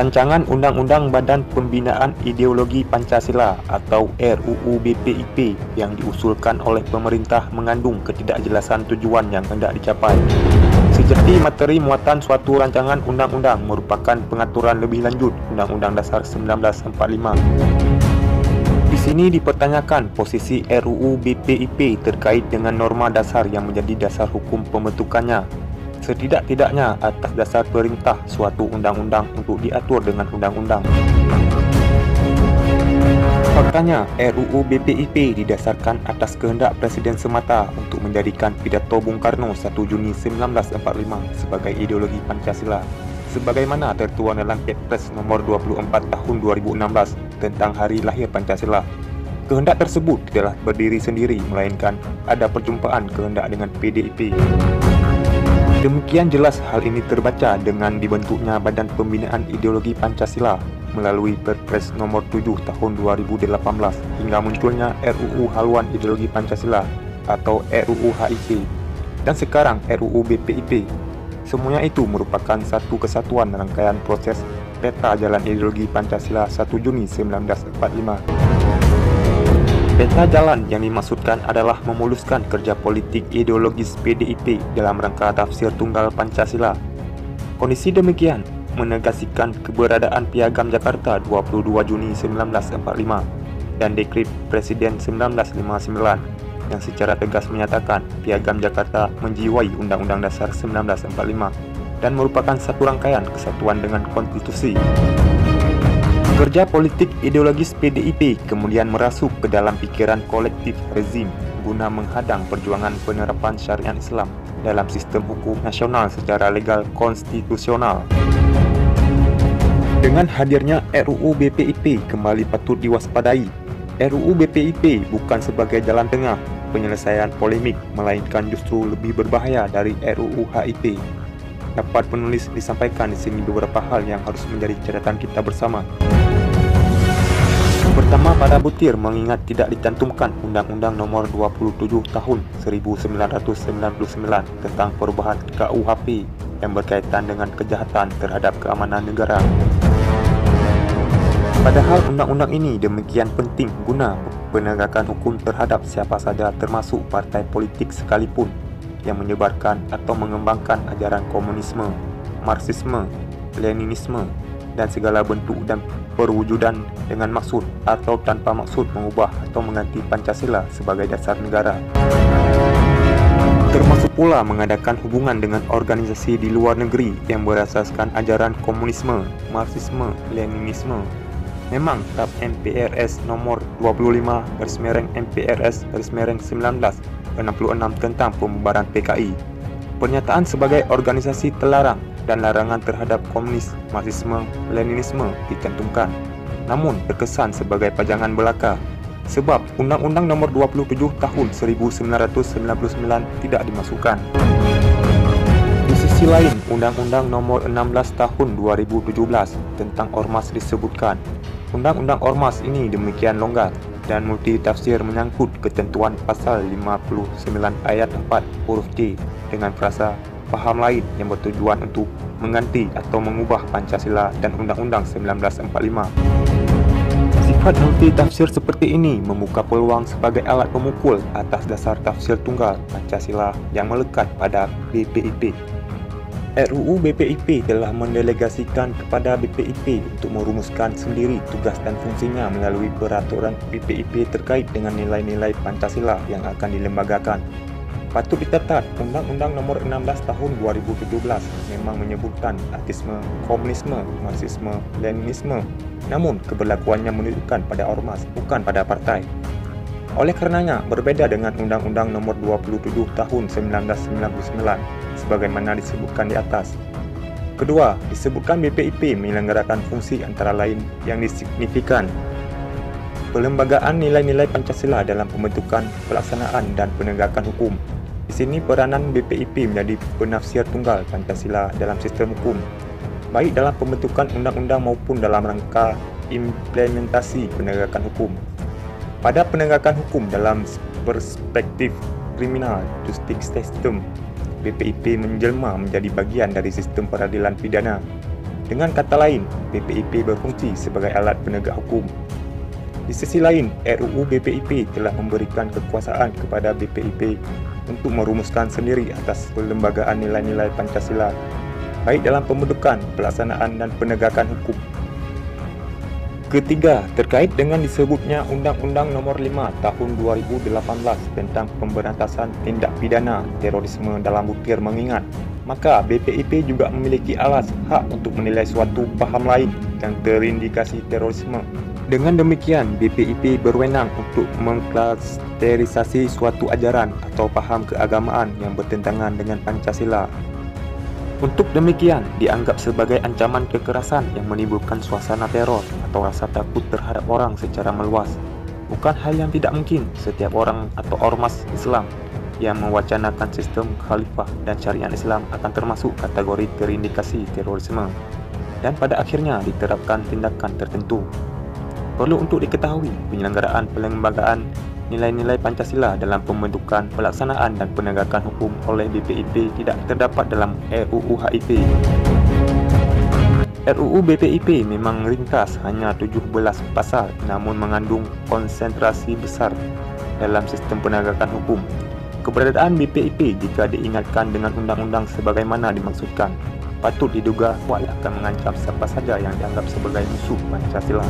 Rancangan Undang-Undang Badan Pembinaan Ideologi Pancasila atau RUU BPIP yang diusulkan oleh pemerintah mengandung ketidakjelasan tujuan yang hendak dicapai. Sejati materi muatan suatu rancangan undang-undang merupakan pengaturan lebih lanjut Undang-Undang Dasar 1945. Di sini dipertanyakan posisi RUU BPIP terkait dengan norma dasar yang menjadi dasar hukum pembentukannya. Setidak-tidaknya atas dasar perintah suatu undang-undang untuk diatur dengan undang-undang. Faktanya, RUU BPIP didasarkan atas kehendak Presiden semata untuk menjadikan pidato Bung Karno 1 Juni 1945 sebagai ideologi Pancasila, sebagaimana tertuang dalam Kepres nomor 24 tahun 2016 tentang hari lahir Pancasila. Kehendak tersebut tidaklah berdiri sendiri, melainkan ada perjumpaan kehendak dengan PDIP. Demikian jelas hal ini terbaca dengan dibentuknya Badan Pembinaan Ideologi Pancasila melalui Perpres nomor 7 tahun 2018 hingga munculnya RUU Haluan Ideologi Pancasila atau RUU HIP dan sekarang RUU BPIP. Semuanya itu merupakan satu kesatuan rangkaian proses peta jalan ideologi Pancasila 1 Juni 1945. Peta jalan yang dimaksudkan adalah memuluskan kerja politik ideologis PDIP dalam rangka tafsir tunggal Pancasila. Kondisi demikian menegasikan keberadaan Piagam Jakarta 22 Juni 1945 dan Dekret Presiden 1959 yang secara tegas menyatakan Piagam Jakarta menjiwai Undang-Undang Dasar 1945 dan merupakan satu rangkaian kesatuan dengan konstitusi. Kerja politik ideologis PDIP kemudian merasuk ke dalam pikiran kolektif rezim guna menghadang perjuangan penerapan syariat Islam dalam sistem hukum nasional secara legal konstitusional. Dengan hadirnya RUU BPIP kembali patut diwaspadai. RUU BPIP bukan sebagai jalan tengah penyelesaian polemik, melainkan justru lebih berbahaya dari RUU HIP. Dapat penulis disampaikan di sini beberapa hal yang harus menjadi catatan kita bersama. Pertama, pada butir mengingat tidak dicantumkan Undang-Undang Nomor 27 Tahun 1999 tentang perubahan KUHP yang berkaitan dengan kejahatan terhadap keamanan negara. Padahal undang-undang ini demikian penting guna penegakan hukum terhadap siapa saja termasuk partai politik sekalipun yang menyebarkan atau mengembangkan ajaran komunisme, marxisme, leninisme dan segala bentuk dan perwujudan dengan maksud atau tanpa maksud mengubah atau mengganti Pancasila sebagai dasar negara. Termasuk pula mengadakan hubungan dengan organisasi di luar negeri yang berasaskan ajaran komunisme, marxisme, leninisme. Memang Tap MPRS nomor 25/MPRS/1966 tentang pembubaran PKI. Pernyataan sebagai organisasi terlarang dan larangan terhadap komunis, marxisme, leninisme dicantumkan. Namun terkesan sebagai pajangan belaka sebab Undang-Undang Nomor 27 Tahun 1999 tidak dimasukkan. Di sisi lain, Undang-Undang Nomor 16 Tahun 2017 tentang Ormas disebutkan. Undang-Undang Ormas ini demikian longgar dan multitafsir menyangkut ketentuan pasal 59 ayat 4 huruf C dengan frasa paham lain yang bertujuan untuk mengganti atau mengubah Pancasila dan Undang-Undang 1945. Sifat multitafsir seperti ini membuka peluang sebagai alat pemukul atas dasar tafsir tunggal Pancasila yang melekat pada BPIP. RUU BPIP telah mendelegasikan kepada BPIP untuk merumuskan sendiri tugas dan fungsinya melalui peraturan BPIP terkait dengan nilai-nilai Pancasila yang akan dilembagakan. Patut dicatat, Undang-Undang Nomor 16 Tahun 2017 memang menyebutkan ateisme, komunisme, marxisme, leninisme. Namun, keberlakuannya menunjukkan pada ormas, bukan pada partai. Oleh karenanya, berbeda dengan Undang-Undang Nomor 27 Tahun 1999, sebagaimana disebutkan di atas. Kedua, disebutkan BPIP menyelenggarakan fungsi antara lain yang signifikan. Pelembagaan nilai-nilai Pancasila dalam pembentukan, pelaksanaan, dan penegakan hukum. Di sini peranan BPIP menjadi penafsir tunggal Pancasila dalam sistem hukum, baik dalam pembentukan undang-undang maupun dalam rangka implementasi penegakan hukum. Pada penegakan hukum dalam perspektif kriminal justice system, BPIP menjelma menjadi bagian dari sistem peradilan pidana. Dengan kata lain, BPIP berfungsi sebagai alat penegak hukum. Di sisi lain, RUU BPIP telah memberikan kekuasaan kepada BPIP untuk merumuskan sendiri atas perlembagaan nilai-nilai Pancasila, baik dalam pembentukan, pelaksanaan dan penegakan hukum. Ketiga, terkait dengan disebutnya Undang-Undang Nomor 5 Tahun 2018 tentang pemberantasan tindak pidana terorisme dalam butir mengingat, maka BPIP juga memiliki alas hak untuk menilai suatu paham lain yang terindikasi terorisme. Dengan demikian, BPIP berwenang untuk mengklasterisasi suatu ajaran atau paham keagamaan yang bertentangan dengan Pancasila. Untuk demikian, dianggap sebagai ancaman kekerasan yang menimbulkan suasana teror atau rasa takut terhadap orang secara meluas. Bukan hal yang tidak mungkin, setiap orang atau ormas Islam yang mewacanakan sistem khalifah dan syariat Islam akan termasuk kategori terindikasi terorisme dan pada akhirnya diterapkan tindakan tertentu. Perlu untuk diketahui, penyelenggaraan pelembagaan nilai-nilai Pancasila dalam pembentukan, pelaksanaan dan penegakan hukum oleh BPIP tidak terdapat dalam RUU HIP. RUU BPIP memang ringkas, hanya 17 pasal, namun mengandung konsentrasi besar dalam sistem penegakan hukum. Keberadaan BPIP jika diingatkan dengan undang-undang sebagaimana dimaksudkan, patut diduga kuat akan mengancam siapa saja yang dianggap sebagai musuh Pancasila.